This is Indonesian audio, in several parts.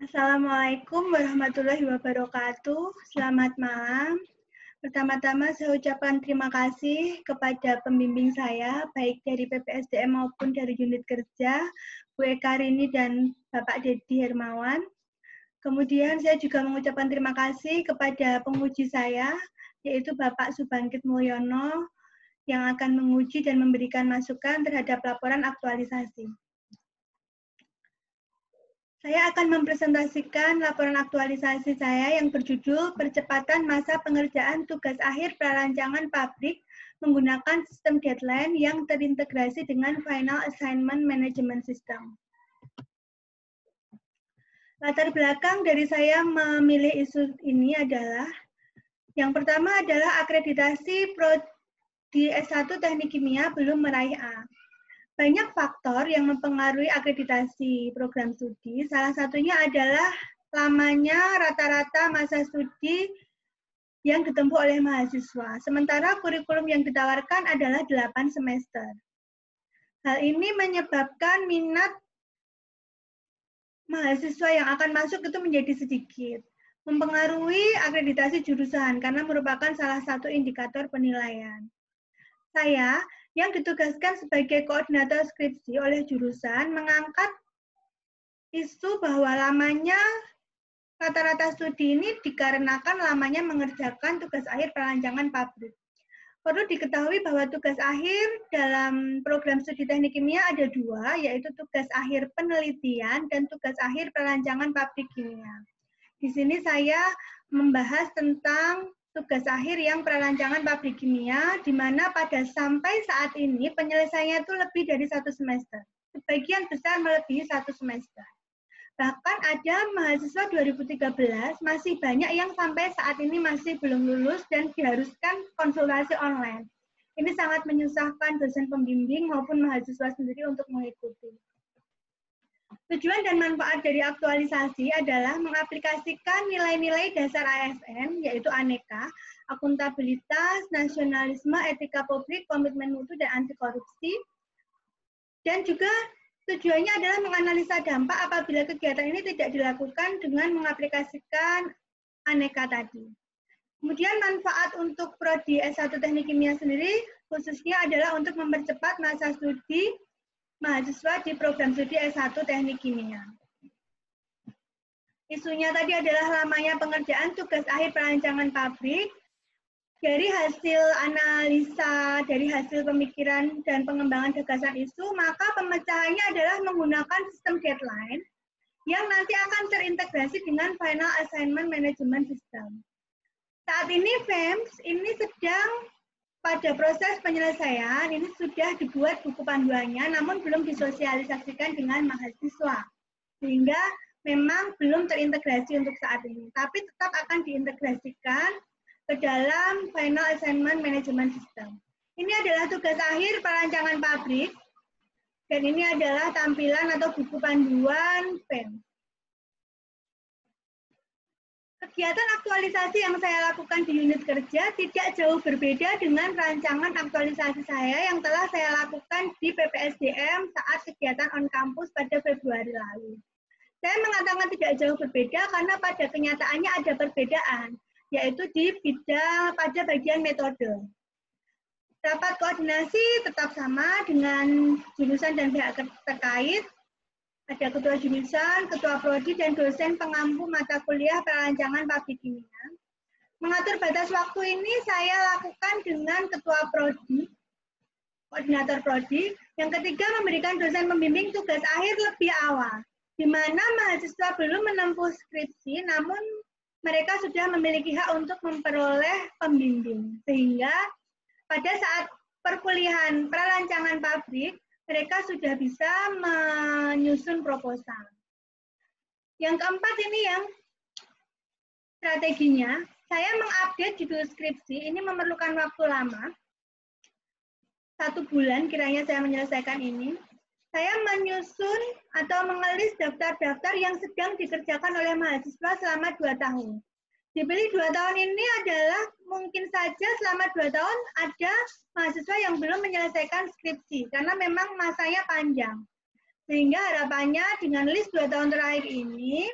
Assalamualaikum warahmatullahi wabarakatuh. Selamat malam. Pertama-tama saya ucapkan terima kasih kepada pembimbing saya, baik dari PPSDM maupun dari unit kerja, Bu Eka Rini dan Bapak Dedi Hermawan. Kemudian saya juga mengucapkan terima kasih kepada penguji saya, yaitu Bapak Subangkit Mulyono, yang akan menguji dan memberikan masukan terhadap laporan aktualisasi. Saya akan mempresentasikan laporan aktualisasi saya yang berjudul Percepatan Masa Pengerjaan Tugas Akhir Prarancangan Pabrik menggunakan sistem deadline yang terintegrasi dengan Final Assignment Management System. Latar belakang dari saya memilih isu ini adalah, yang pertama adalah akreditasi Prodi S1 Teknik Kimia belum meraih A. Banyak faktor yang mempengaruhi akreditasi program studi. Salah satunya adalah lamanya rata-rata masa studi yang ditempuh oleh mahasiswa. Sementara kurikulum yang ditawarkan adalah 8 semester. Hal ini menyebabkan minat mahasiswa yang akan masuk itu menjadi sedikit. Mempengaruhi akreditasi jurusan karena merupakan salah satu indikator penilaian. Saya yang ditugaskan sebagai koordinator skripsi oleh jurusan mengangkat isu bahwa lamanya rata-rata studi ini dikarenakan lamanya mengerjakan tugas akhir perancangan pabrik. Perlu diketahui bahwa tugas akhir dalam program studi teknik kimia ada dua, yaitu tugas akhir penelitian dan tugas akhir perancangan pabrik kimia. Di sini saya membahas tentang tugas akhir yang perancangan pabrik kimia, di mana pada sampai saat ini penyelesaiannya itu lebih dari 1 semester. Sebagian besar melebihi 1 semester. Bahkan ada mahasiswa 2013 masih banyak yang sampai saat ini masih belum lulus dan diharuskan konsultasi online. Ini sangat menyusahkan dosen pembimbing maupun mahasiswa sendiri untuk mengikuti. Tujuan dan manfaat dari aktualisasi adalah mengaplikasikan nilai-nilai dasar ASN, yaitu aneka, akuntabilitas, nasionalisme, etika publik, komitmen mutu, dan anti korupsi. Dan juga tujuannya adalah menganalisa dampak apabila kegiatan ini tidak dilakukan dengan mengaplikasikan aneka tadi. Kemudian manfaat untuk Prodi S1 Teknik Kimia sendiri khususnya adalah untuk mempercepat masa studi mahasiswa di program studi S1 Teknik Kimia. Isunya tadi adalah lamanya pengerjaan tugas akhir perancangan pabrik. Dari hasil analisa, dari hasil pemikiran dan pengembangan gagasan isu, maka pemecahannya adalah menggunakan sistem deadline yang nanti akan terintegrasi dengan Final Assignment Management System. Saat ini FEMS ini sedang pada proses penyelesaian, ini sudah dibuat buku panduannya, namun belum disosialisasikan dengan mahasiswa. Sehingga memang belum terintegrasi untuk saat ini, tapi tetap akan diintegrasikan ke dalam Final Assignment Management System. Ini adalah tugas akhir perancangan pabrik, dan ini adalah tampilan atau buku panduan FEMS. Kegiatan aktualisasi yang saya lakukan di unit kerja tidak jauh berbeda dengan rancangan aktualisasi saya yang telah saya lakukan di PPSDM saat kegiatan on campus pada Februari lalu. Saya mengatakan tidak jauh berbeda karena pada kenyataannya ada perbedaan, yaitu di bidang pada bagian metode. Rapat koordinasi tetap sama dengan jurusan dan pihak terkait. Ada ketua jurusan, ketua prodi, dan dosen pengampu mata kuliah perancangan pabrik kimia. Mengatur batas waktu ini saya lakukan dengan ketua prodi, koordinator prodi. Yang ketiga, memberikan dosen pembimbing tugas akhir lebih awal, di mana mahasiswa belum menempuh skripsi, namun mereka sudah memiliki hak untuk memperoleh pembimbing. Sehingga pada saat perkuliahan perancangan pabrik, mereka sudah bisa menyusun proposal. Yang keempat ini yang strateginya, saya mengupdate judul skripsi, ini memerlukan waktu lama. 1 bulan kiranya saya menyelesaikan ini. Saya menyusun atau mengelis daftar-daftar yang sedang dikerjakan oleh mahasiswa selama 2 tahun. Dipilih 2 tahun ini adalah mungkin saja selama 2 tahun ada mahasiswa yang belum menyelesaikan skripsi karena memang masanya panjang. Sehingga harapannya dengan list 2 tahun terakhir ini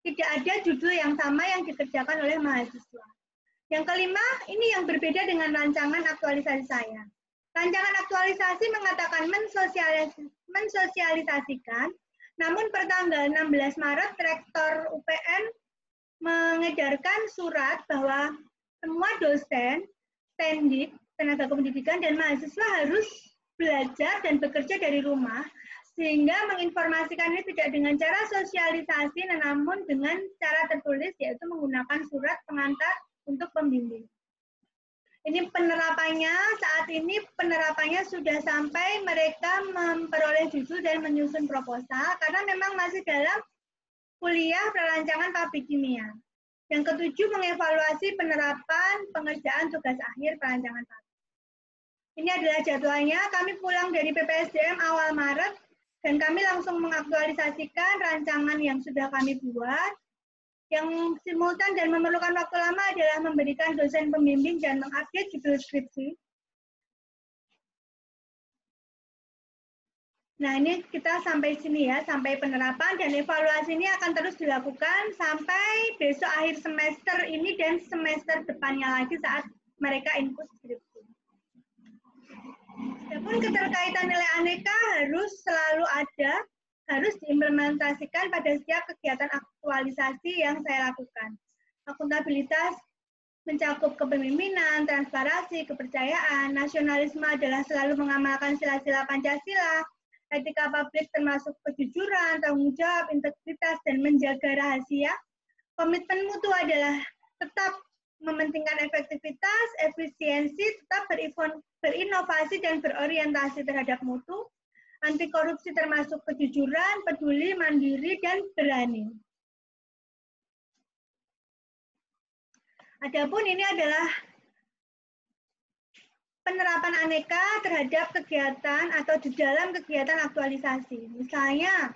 Tidak ada judul yang sama yang dikerjakan oleh mahasiswa. Yang kelima, ini yang berbeda dengan rancangan aktualisasi saya. Rancangan aktualisasi mengatakan mensosialisasikan, namun per tanggal 16 Maret Rektor UPN mengedarkan surat bahwa semua dosen, pendidik, tenaga kependidikan, dan mahasiswa harus belajar dan bekerja dari rumah, sehingga menginformasikan ini tidak dengan cara sosialisasi, namun dengan cara tertulis, yaitu menggunakan surat pengantar untuk pembimbing. Ini penerapannya, saat ini penerapannya sudah sampai mereka memperoleh judul dan menyusun proposal, karena memang masih dalam kuliah perancangan pabrik kimia. Yang ketujuh, mengevaluasi penerapan pengerjaan tugas akhir perancangan pabrik. Ini adalah jadwalnya, kami pulang dari PPSDM awal Maret, dan kami langsung mengaktualisasikan rancangan yang sudah kami buat. Yang simultan dan memerlukan waktu lama adalah memberikan dosen pembimbing dan mengupdate judul skripsi. Nah, ini kita sampai sini ya, sampai penerapan, dan evaluasi ini akan terus dilakukan sampai besok akhir semester ini dan semester depannya lagi saat mereka input skripsi. Adapun keterkaitan nilai aneka harus selalu ada, harus diimplementasikan pada setiap kegiatan aktualisasi yang saya lakukan. Akuntabilitas mencakup kepemimpinan, transparansi, kepercayaan, nasionalisme adalah selalu mengamalkan sila-sila Pancasila, etika publik termasuk kejujuran, tanggung jawab, integritas, dan menjaga rahasia. Komitmen mutu adalah tetap mementingkan efektivitas, efisiensi, tetap berinovasi dan berorientasi terhadap mutu. Anti korupsi termasuk kejujuran, peduli, mandiri, dan berani. Adapun ini adalah penerapan aneka terhadap kegiatan atau di dalam kegiatan aktualisasi. Misalnya,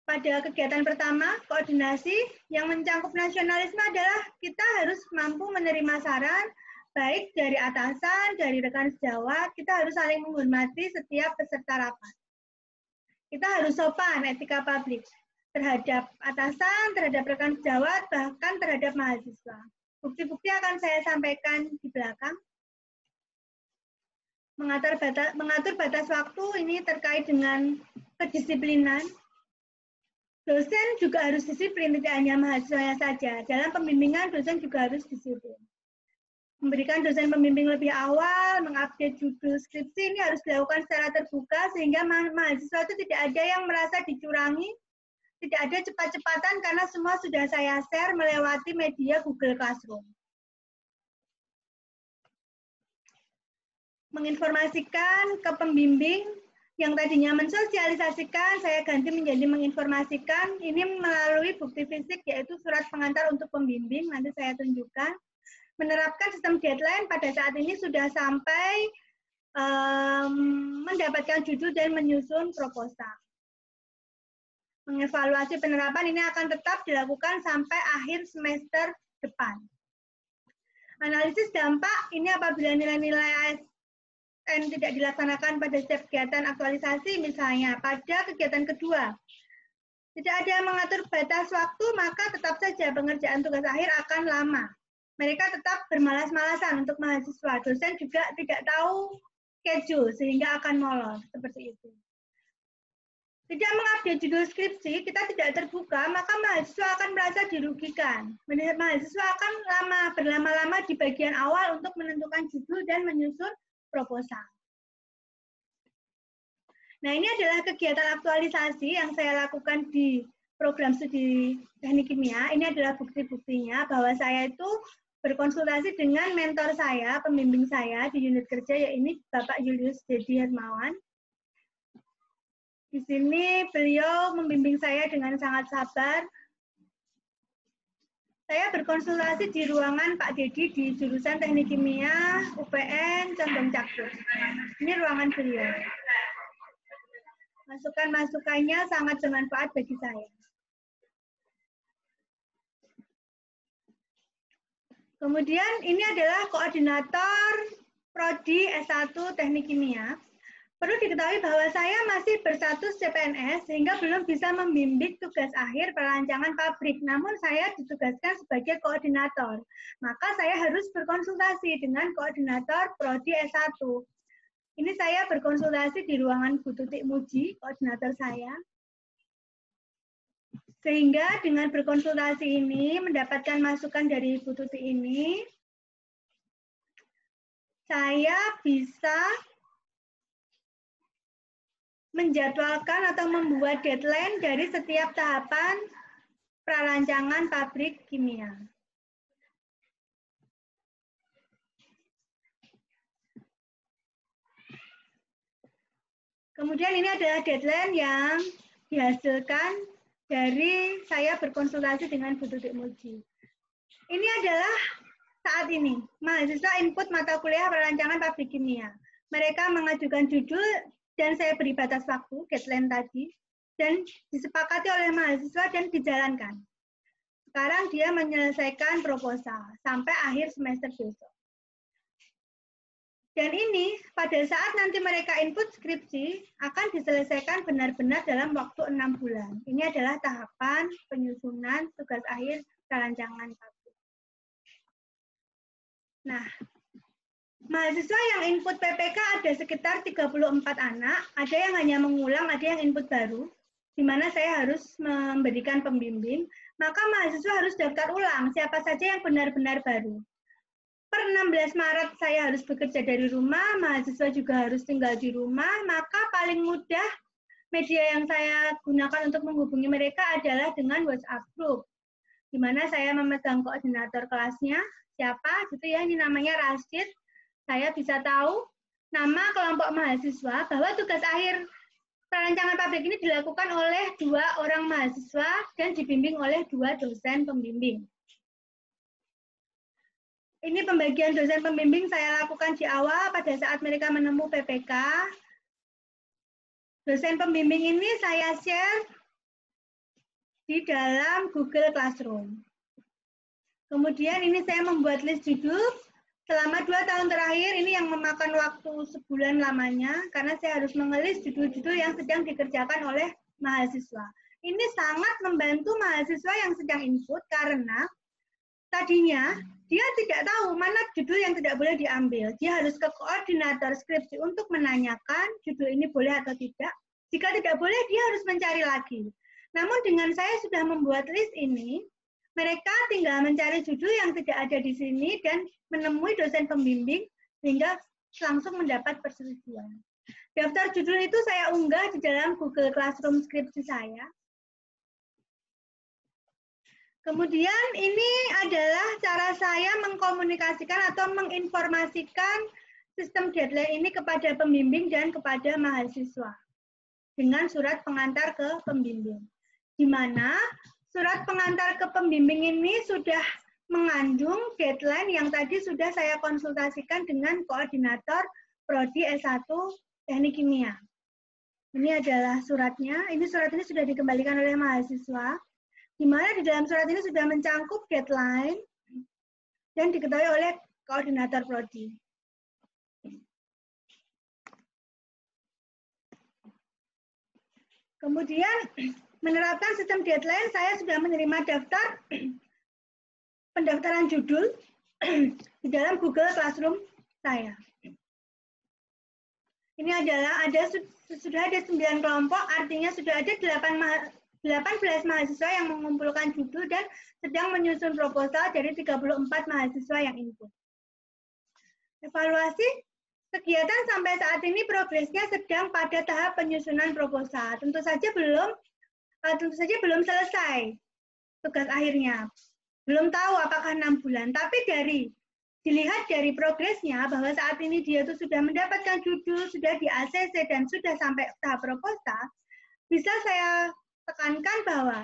pada kegiatan pertama, koordinasi yang mencakup nasionalisme adalah kita harus mampu menerima saran, baik dari atasan, dari rekan sejawat, kita harus saling menghormati setiap peserta rapat. Kita harus sopan, etika publik, terhadap atasan, terhadap rekan sejawat, bahkan terhadap mahasiswa. Bukti-bukti akan saya sampaikan di belakang. Mengatur batas waktu ini terkait dengan kedisiplinan. Dosen juga harus disiplin, tidak hanya mahasiswanya saja. Dalam pembimbingan, dosen juga harus disiplin. Memberikan dosen pembimbing lebih awal, mengupdate judul skripsi ini harus dilakukan secara terbuka sehingga mahasiswa itu tidak ada yang merasa dicurangi, tidak ada cepat-cepatan karena semua sudah saya share melewati media Google Classroom. Menginformasikan ke pembimbing yang tadinya mensosialisasikan, saya ganti menjadi menginformasikan, ini melalui bukti fisik yaitu surat pengantar untuk pembimbing, nanti saya tunjukkan. Menerapkan sistem deadline pada saat ini sudah sampai mendapatkan judul dan menyusun proposal. Mengevaluasi penerapan ini akan tetap dilakukan sampai akhir semester depan. Analisis dampak ini apabila nilai-nilai ASN tidak dilaksanakan pada setiap kegiatan aktualisasi, misalnya pada kegiatan kedua, tidak ada yang mengatur batas waktu, maka tetap saja pengerjaan tugas akhir akan lama. Mereka tetap bermalas-malasan untuk mahasiswa. Dosen juga tidak tahu schedule sehingga akan molor. Seperti itu. Tidak mengupdate judul skripsi, kita tidak terbuka, maka mahasiswa akan merasa dirugikan. Mahasiswa akan berlama-lama di bagian awal untuk menentukan judul dan menyusun proposal. Nah, ini adalah kegiatan aktualisasi yang saya lakukan di program studi teknik kimia. Ini adalah bukti-buktinya bahwa saya itu berkonsultasi dengan mentor saya, pembimbing saya di unit kerja, yaitu Bapak Julius Dedi Hermawan. Di sini beliau membimbing saya dengan sangat sabar. Saya berkonsultasi di ruangan Pak Dedi di jurusan Teknik Kimia UPN Condong Cakdus. Ini ruangan beliau. Masukan-masukannya sangat bermanfaat bagi saya. Kemudian ini adalah koordinator Prodi S1 Teknik Kimia. Perlu diketahui bahwa saya masih berstatus CPNS sehingga belum bisa membimbing tugas akhir perancangan pabrik. Namun saya ditugaskan sebagai koordinator. Maka saya harus berkonsultasi dengan koordinator Prodi S1. Ini saya berkonsultasi di ruangan Bu Tutik Muji, koordinator saya. Sehingga dengan berkonsultasi ini, mendapatkan masukan dari Bu Tutik ini, saya bisa menjadwalkan atau membuat deadline dari setiap tahapan prarancangan pabrik kimia. Kemudian ini adalah deadline yang dihasilkan dari saya berkonsultasi dengan Bu Tutik Muji. Ini adalah saat ini, mahasiswa input mata kuliah perancangan pabrik kimia. Mereka mengajukan judul dan saya beri batas waktu, deadline tadi, dan disepakati oleh mahasiswa dan dijalankan. Sekarang dia menyelesaikan proposal sampai akhir semester besok. Dan ini pada saat nanti mereka input skripsi akan diselesaikan benar-benar dalam waktu 6 bulan. Ini adalah tahapan penyusunan tugas akhir perancangan pabrik. Nah, mahasiswa yang input PPK ada sekitar 34 anak, ada yang hanya mengulang, ada yang input baru, di mana saya harus memberikan pembimbing, maka mahasiswa harus daftar ulang siapa saja yang benar-benar baru. Per 16 Maret saya harus bekerja dari rumah, mahasiswa juga harus tinggal di rumah, maka paling mudah media yang saya gunakan untuk menghubungi mereka adalah dengan WhatsApp group, di mana saya memegang koordinator kelasnya, siapa gitu ya, ini namanya Rashid. Saya bisa tahu nama kelompok mahasiswa bahwa tugas akhir perancangan pabrik ini dilakukan oleh 2 orang mahasiswa dan dibimbing oleh 2 dosen pembimbing. Ini pembagian dosen pembimbing saya lakukan di awal pada saat mereka menemui PPK. Dosen pembimbing ini saya share di dalam Google Classroom. Kemudian ini saya membuat list judul. Selama 2 tahun terakhir ini yang memakan waktu sebulan lamanya karena saya harus mengelis judul-judul yang sedang dikerjakan oleh mahasiswa. Ini sangat membantu mahasiswa yang sedang input karena tadinya dia tidak tahu mana judul yang tidak boleh diambil. Dia harus ke koordinator skripsi untuk menanyakan judul ini boleh atau tidak. Jika tidak boleh, dia harus mencari lagi. Namun dengan saya sudah membuat list ini, mereka tinggal mencari judul yang tidak ada di sini dan menemui dosen pembimbing sehingga langsung mendapat persetujuan. Daftar judul itu saya unggah di dalam Google Classroom skripsi saya. Kemudian ini adalah cara saya mengkomunikasikan atau menginformasikan sistem deadline ini kepada pembimbing dan kepada mahasiswa dengan surat pengantar ke pembimbing. Di mana surat pengantar ke pembimbing ini sudah mengandung deadline yang tadi sudah saya konsultasikan dengan koordinator Prodi S1 Teknik Kimia. Ini adalah suratnya. Ini surat ini sudah dikembalikan oleh mahasiswa, di mana di dalam surat ini sudah mencangkup deadline dan diketahui oleh koordinator Prodi. Kemudian menerapkan sistem deadline, saya sudah menerima daftar pendaftaran judul di dalam Google Classroom saya. Ini adalah sudah ada 9 kelompok, artinya sudah ada 18 mahasiswa yang mengumpulkan judul dan sedang menyusun proposal dari 34 mahasiswa yang input. Evaluasi kegiatan sampai saat ini progresnya sedang pada tahap penyusunan proposal. Tentu saja belum selesai tugas akhirnya. Belum tahu apakah 6 bulan, tapi dilihat dari progresnya bahwa saat ini dia itu sudah mendapatkan judul, sudah di ACC dan sudah sampai tahap proposal, bisa saya tekankan bahwa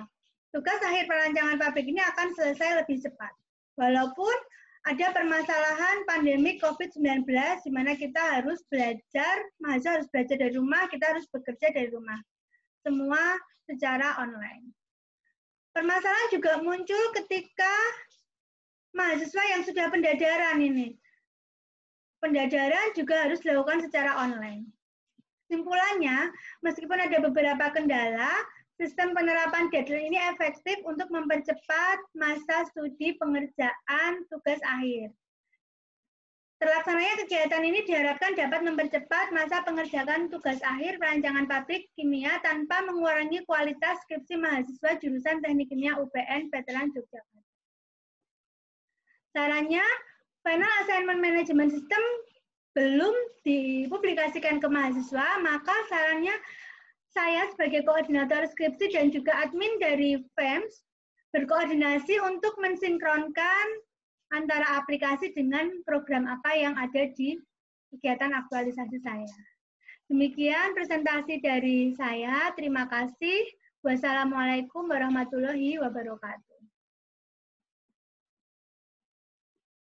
tugas akhir perancangan pabrik ini akan selesai lebih cepat. Walaupun ada permasalahan pandemi COVID-19 di mana kita harus belajar, mahasiswa harus belajar dari rumah, kita harus bekerja dari rumah. Semua secara online. Permasalahan juga muncul ketika mahasiswa yang sudah pendadaran ini. Pendadaran juga harus dilakukan secara online. Kesimpulannya, meskipun ada beberapa kendala, sistem penerapan deadline ini efektif untuk mempercepat masa studi pengerjaan tugas akhir. Terlaksananya kegiatan ini diharapkan dapat mempercepat masa pengerjaan tugas akhir perancangan pabrik kimia tanpa mengurangi kualitas skripsi mahasiswa jurusan Teknik Kimia UPN Veteran Yogyakarta. Caranya, Final Assignment Management System belum dipublikasikan ke mahasiswa, maka sarannya saya sebagai koordinator skripsi dan juga admin dari FEMS berkoordinasi untuk mensinkronkan antara aplikasi dengan program apa yang ada di kegiatan aktualisasi saya. Demikian presentasi dari saya. Terima kasih. Wassalamualaikum warahmatullahi wabarakatuh.